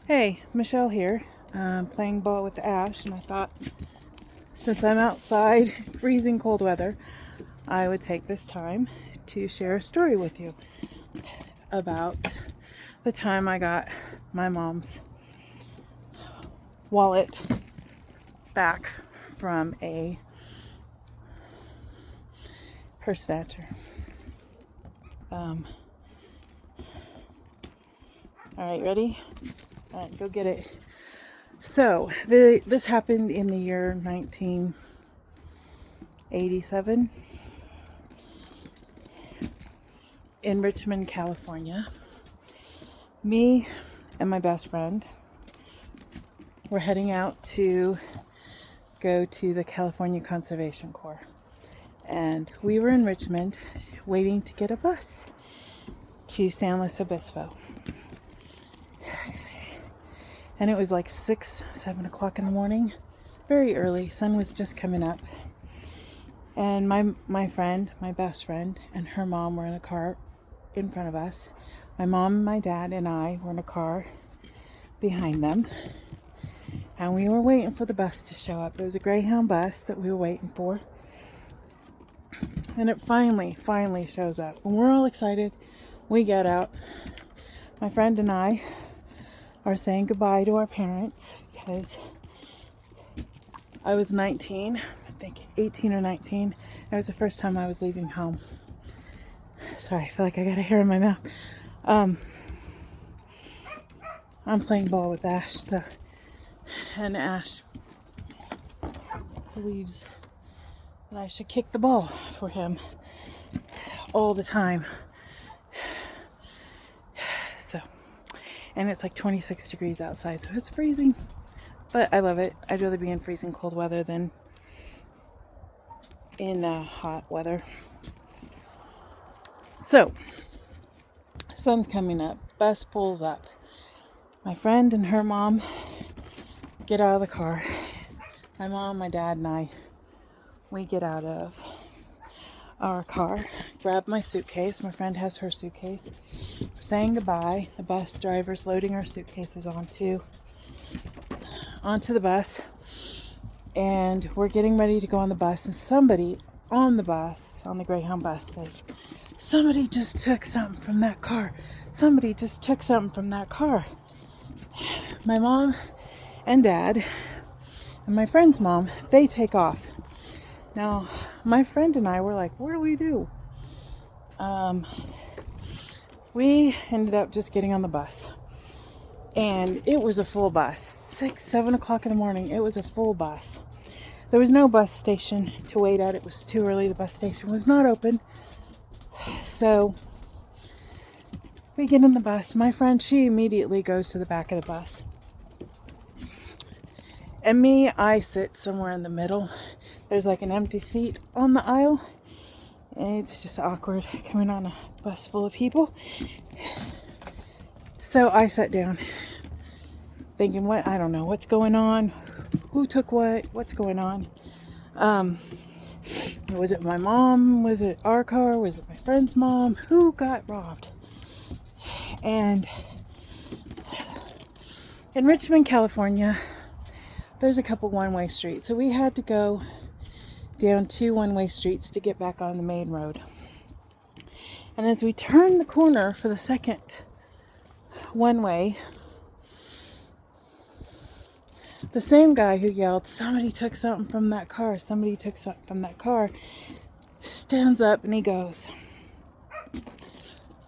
Hey, Michelle here, playing ball with Ash, and I thought since I'm outside, freezing cold weather, I would take this time to share a story with you about the time I got my mom's wallet back from a Purse Snatcher. Alright, ready? Alright, go get it. So, this happened in the year 1987 in Richmond, California. Me and my best friend were heading out to go to the California Conservation Corps. And we were in Richmond waiting to get a bus to San Luis Obispo. And it was like 7 o'clock in the morning, very early. Sun was just coming up. And my friend, my best friend, and her mom were in a car in front of us. My mom, my dad, and I were in a car behind them. And we were waiting for the bus to show up. It was a Greyhound bus that we were waiting for. And it finally shows up. And we're all excited. We get out. My friend and I are saying goodbye to our parents because I was 19, I think 18 or 19. It was the first time I was leaving home. Sorry, I feel like I got a hair in my mouth. I'm playing ball with Ash, and Ash believes that I should kick the ball for him all the time. And it's like 26 degrees outside, so it's freezing. But I love it. I'd rather be in freezing cold weather than in hot weather. So, sun's coming up. Bus pulls up. My friend and her mom get out of the car. My mom, my dad, and I, we get out of our car, grab my suitcase. My friend has her suitcase. We're saying goodbye. The bus driver's loading our suitcases onto the bus, and we're getting ready to go on the bus. And somebody on the bus, on the Greyhound bus, says, "Somebody just took something from that car. Somebody just took something from that car." My mom and dad and my friend's mom, they take off. Now, my friend and I were like, what do we do? We ended up just getting on the bus. And it was a full bus. 7 o'clock in the morning, it was a full bus. There was no bus station to wait at. It was too early. The bus station was not open. So, we get in the bus. My friend, she immediately goes to the back of the bus. And me, I sit somewhere in the middle. There's like an empty seat on the aisle. And it's just awkward coming on a bus full of people. So I sat down thinking, I don't know, what's going on? Who took what? What's going on? Was it my mom? Was it our car? Was it my friend's mom? Who got robbed? And in Richmond, California, there's a couple one-way streets. So we had to go down 2 one-way streets to get back on the main road. And as we turned the corner for the second one-way, the same guy who yelled, "Somebody took something from that car, somebody took something from that car," stands up and he goes,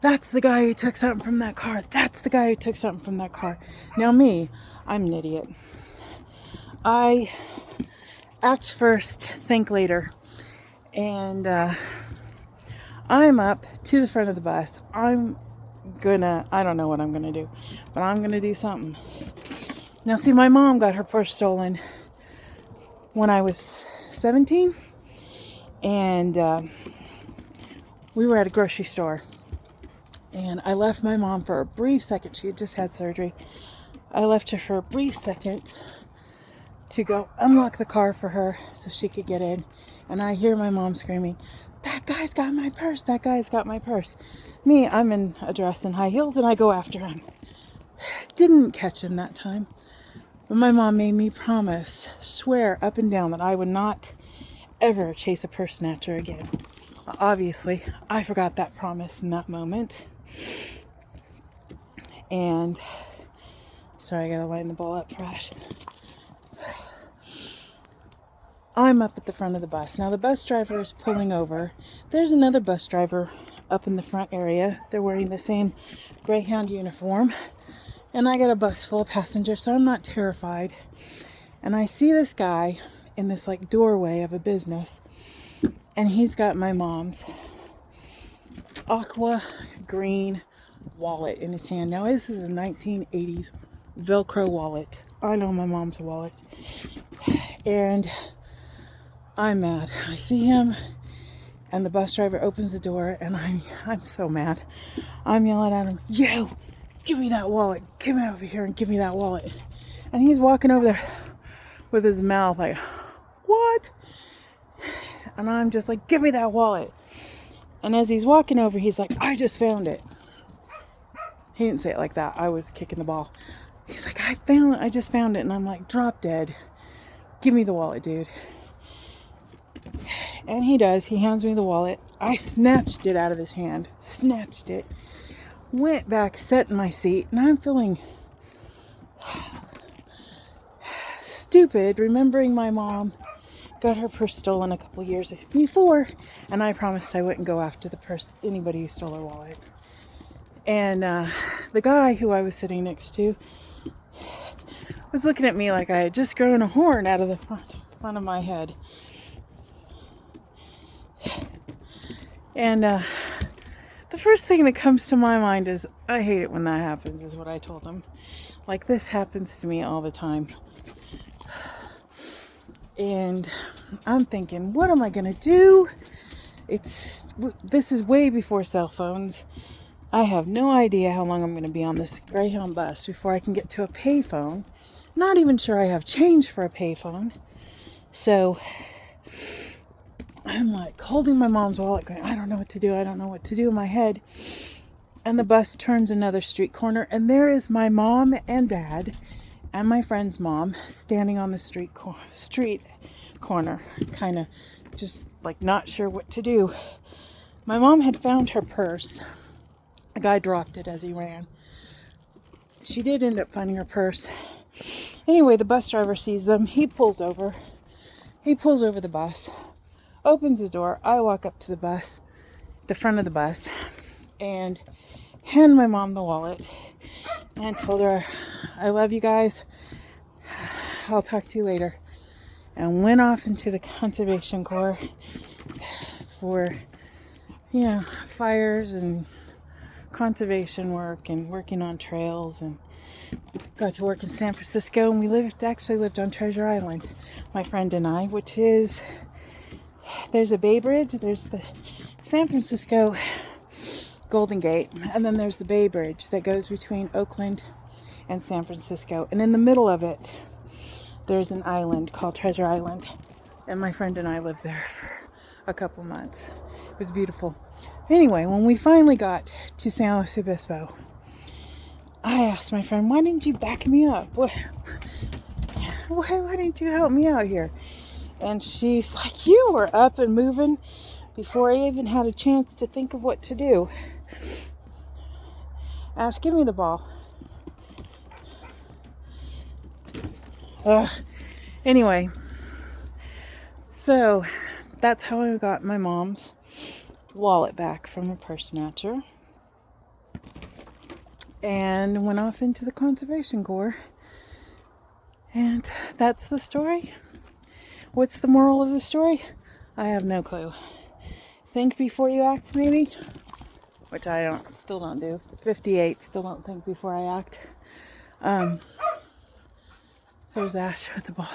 "That's the guy who took something from that car. That's the guy who took something from that car." Now me, I'm an idiot. I act first, think later. And I'm up to the front of the bus. I don't know what I'm gonna do, but I'm gonna do something. Now see, my mom got her purse stolen when I was 17. And we were at a grocery store. And I left my mom for a brief second. She had just had surgery. I left her for a brief second to go unlock the car for her so she could get in. And I hear my mom screaming, "That guy's got my purse, that guy's got my purse." Me, I'm in a dress and high heels, and I go after him. Didn't catch him that time. But my mom made me swear up and down that I would not ever chase a purse snatcher again. Obviously, I forgot that promise in that moment. And sorry, I gotta line the ball up fresh. I'm up at the front of the bus. Now the bus driver is pulling over. There's another bus driver up in the front area. They're wearing the same Greyhound uniform. And I got a bus full of passengers, so I'm not terrified. And I see this guy in this like doorway of a business. And he's got my mom's aqua green wallet in his hand. Now this is a 1980s Velcro wallet. I know my mom's wallet. And I'm mad. I see him and the bus driver opens the door and I'm so mad. I'm yelling at him, "Yo, give me that wallet. Come over here and give me that wallet." And he's walking over there with his mouth like, "What?" And I'm just like, "Give me that wallet." And as he's walking over, he's like, "I just found it." He didn't say it like that. I was kicking the ball. He's like, I just found it." And I'm like, "Drop dead. Give me the wallet, dude." And he does. He hands me the wallet. I snatched it out of his hand. Snatched it. Went back, sat in my seat, and I'm feeling stupid, remembering my mom got her purse stolen a couple years before, and I promised I wouldn't go after anybody who stole her wallet. And the guy who I was sitting next to was looking at me like I had just grown a horn out of the front of my head. And the first thing that comes to my mind is, I hate it when that happens, is what I told him. Like, this happens to me all the time. And I'm thinking, what am I going to do? This is way before cell phones. I have no idea how long I'm going to be on this Greyhound bus before I can get to a payphone. Not even sure I have change for a payphone. So I'm like holding my mom's wallet going, I don't know what to do. I don't know what to do in my head. And the bus turns another street corner, and there is my mom and dad and my friend's mom standing on the street corner, kind of just like not sure what to do. My mom had found her purse. A guy dropped it as he ran. She did end up finding her purse. Anyway, the bus driver sees them. He pulls over. He pulls over the bus, opens the door. I walk up to the front of the bus, and hand my mom the wallet and told her, "I love you guys. I'll talk to you later." And went off into the Conservation Corps for, fires and conservation work and working on trails, and got to work in San Francisco. And we actually lived on Treasure Island, my friend and I, which is, there's a Bay Bridge, there's the San Francisco Golden Gate, and then there's the Bay Bridge that goes between Oakland and San Francisco. And in the middle of it, there's an island called Treasure Island. And my friend and I lived there for a couple months. It was beautiful. Anyway, when we finally got to San Luis Obispo, I asked my friend, "Why didn't you back me up? Why didn't you help me out here?" And she's like, "You were up and moving before I even had a chance to think of what to do." Ash, give me the ball. Anyway, so that's how I got my mom's wallet back from a purse snatcher, and went off into the Conservation Corps. And that's the story. What's the moral of the story? I have no clue. Think before you act, maybe, which I still don't do. 58, still don't think before I act. There's Ash with the ball.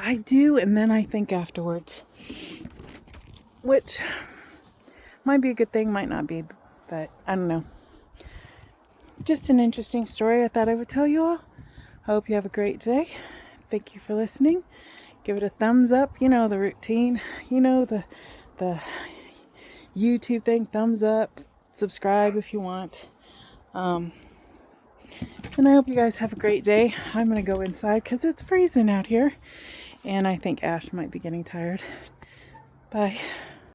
I do, and then I think afterwards, which might be a good thing, might not be, but I don't know. Just an interesting story I thought I would tell you all. I hope you have a great day. Thank you for listening. Give it a thumbs up. You know the routine. You know the YouTube thing. Thumbs up. Subscribe if you want. And I hope you guys have a great day. I'm going to go inside because it's freezing out here. And I think Ash might be getting tired. Bye.